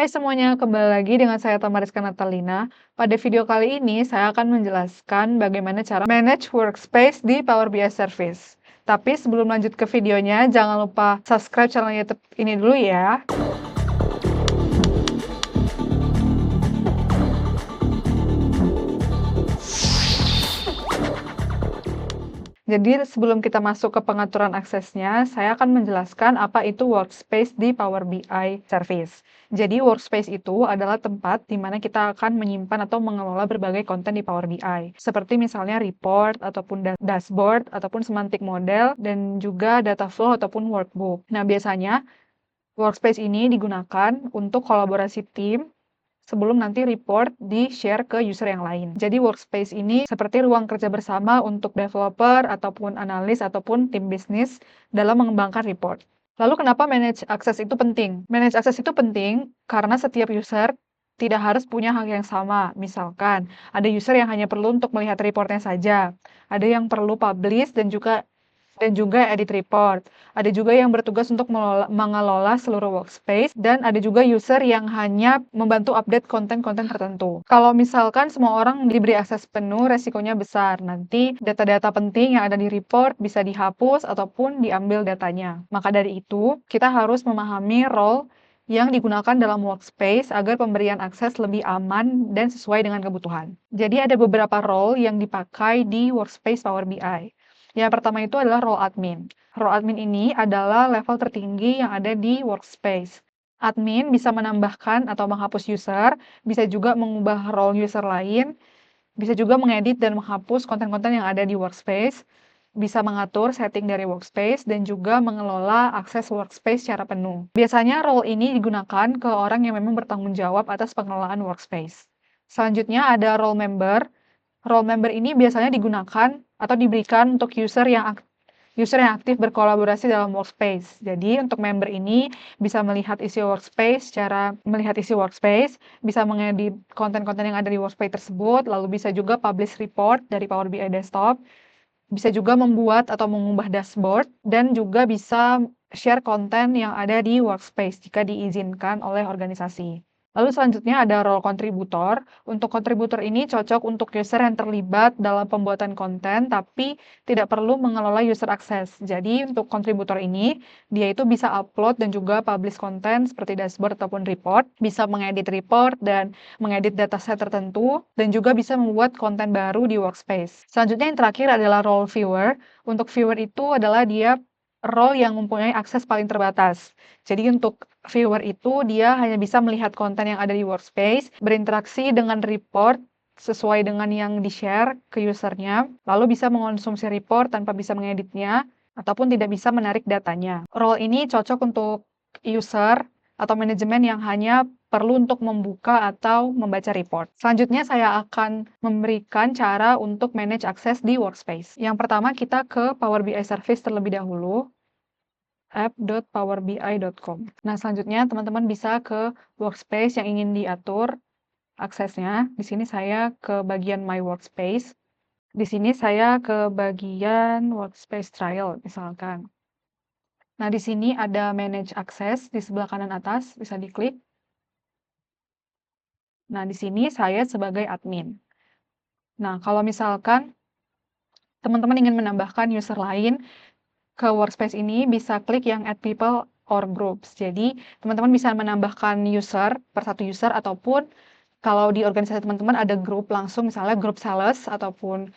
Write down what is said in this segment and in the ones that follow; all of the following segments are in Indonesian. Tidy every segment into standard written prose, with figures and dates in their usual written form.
Hai semuanya, kembali lagi dengan saya Tamariska Natalina. Pada video kali ini, saya akan menjelaskan bagaimana cara manage workspace di Power BI Service. Tapi sebelum lanjut ke videonya, jangan lupa subscribe channel YouTube ini dulu ya. Jadi sebelum kita masuk ke pengaturan aksesnya, saya akan menjelaskan apa itu workspace di Power BI Service. Jadi workspace itu adalah tempat di mana kita akan menyimpan atau mengelola berbagai konten di Power BI. Seperti misalnya report, ataupun dashboard, ataupun semantic model, dan juga data flow ataupun workbook. Nah biasanya workspace ini digunakan untuk kolaborasi tim sebelum nanti report di-share ke user yang lain. Jadi workspace ini seperti ruang kerja bersama untuk developer, ataupun analis, ataupun tim bisnis dalam mengembangkan report. Lalu kenapa manage access itu penting? Manage access itu penting karena setiap user tidak harus punya hak yang sama. Misalkan, ada user yang hanya perlu untuk melihat reportnya saja, ada yang perlu publish dan juga edit report. Ada juga yang bertugas untuk mengelola seluruh workspace, dan ada juga user yang hanya membantu update konten-konten tertentu. Kalau misalkan semua orang diberi akses penuh, resikonya besar. Nanti data-data penting yang ada di report bisa dihapus ataupun diambil datanya. Maka dari itu, kita harus memahami role yang digunakan dalam workspace agar pemberian akses lebih aman dan sesuai dengan kebutuhan. Jadi ada beberapa role yang dipakai di workspace Power BI. Yang pertama itu adalah role admin. Role admin ini adalah level tertinggi yang ada di workspace. Admin bisa menambahkan atau menghapus user, bisa juga mengubah role user lain, bisa juga mengedit dan menghapus konten-konten yang ada di workspace, bisa mengatur setting dari workspace, dan juga mengelola akses workspace secara penuh. Biasanya role ini digunakan ke orang yang memang bertanggung jawab atas pengelolaan workspace. Selanjutnya ada role member. Role member ini biasanya digunakan atau diberikan untuk user yang aktif berkolaborasi dalam workspace. Jadi untuk member ini bisa melihat isi workspace, bisa mengedit konten-konten yang ada di workspace tersebut, lalu bisa juga publish report dari Power BI Desktop, bisa juga membuat atau mengubah dashboard, dan juga bisa share konten yang ada di workspace jika diizinkan oleh organisasi. Lalu selanjutnya ada role kontributor. Untuk kontributor ini cocok untuk user yang terlibat dalam pembuatan konten, tapi tidak perlu mengelola user access. Jadi untuk kontributor ini, dia itu bisa upload dan juga publish konten seperti dashboard ataupun report, bisa mengedit report dan mengedit dataset tertentu, dan juga bisa membuat konten baru di workspace. Selanjutnya yang terakhir adalah role viewer. Untuk viewer itu adalah dia role yang mempunyai akses paling terbatas. Jadi untuk viewer itu dia hanya bisa melihat konten yang ada di workspace, berinteraksi dengan report sesuai dengan yang di-share ke usernya, lalu bisa mengonsumsi report tanpa bisa mengeditnya, ataupun tidak bisa menarik datanya. Role ini cocok untuk user atau manajemen yang hanya perlu untuk membuka atau membaca report. Selanjutnya saya akan memberikan cara untuk manage akses di workspace. Yang pertama kita ke Power BI Service terlebih dahulu, app.powerbi.com. Nah, selanjutnya teman-teman bisa ke workspace yang ingin diatur aksesnya. Di sini saya ke bagian My Workspace. Di sini saya ke bagian Workspace Trial, misalkan. Nah, di sini ada Manage Access di sebelah kanan atas, bisa diklik. Nah, di sini saya sebagai admin. Nah, kalau misalkan teman-teman ingin menambahkan user lain ke workspace ini, bisa klik yang add people or groups. Jadi, teman-teman bisa menambahkan user per satu user, ataupun kalau di organisasi teman-teman ada grup langsung, misalnya grup sales ataupun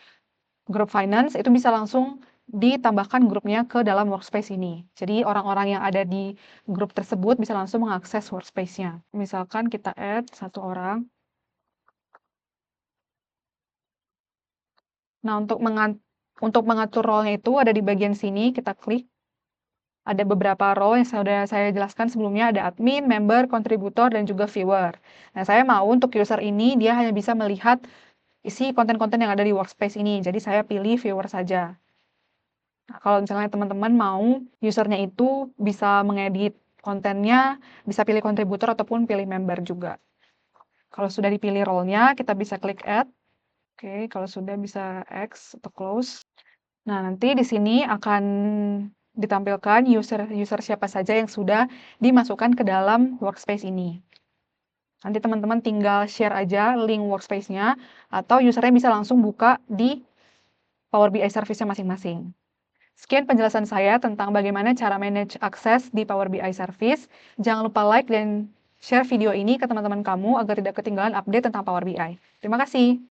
grup finance, itu bisa langsung ditambahkan grupnya ke dalam workspace ini. Jadi, orang-orang yang ada di grup tersebut bisa langsung mengakses workspace-nya. Misalkan kita add satu orang. Nah, untuk mengatur role-nya itu ada di bagian sini, kita klik. Ada beberapa role yang sudah saya jelaskan sebelumnya, ada admin, member, kontributor, dan juga viewer. Nah, saya mau untuk user ini, dia hanya bisa melihat isi konten-konten yang ada di workspace ini, jadi saya pilih viewer saja. Nah, kalau misalnya teman-teman mau usernya itu bisa mengedit kontennya, bisa pilih kontributor ataupun pilih member juga. Kalau sudah dipilih role-nya, kita bisa klik add. Oke, kalau sudah bisa X atau close. Nah, nanti di sini akan ditampilkan user siapa saja yang sudah dimasukkan ke dalam workspace ini. Nanti teman-teman tinggal share aja link workspace-nya, atau usernya bisa langsung buka di Power BI service-nya masing-masing. Sekian penjelasan saya tentang bagaimana cara manage akses di Power BI Service. Jangan lupa like dan share video ini ke teman-teman kamu agar tidak ketinggalan update tentang Power BI. Terima kasih.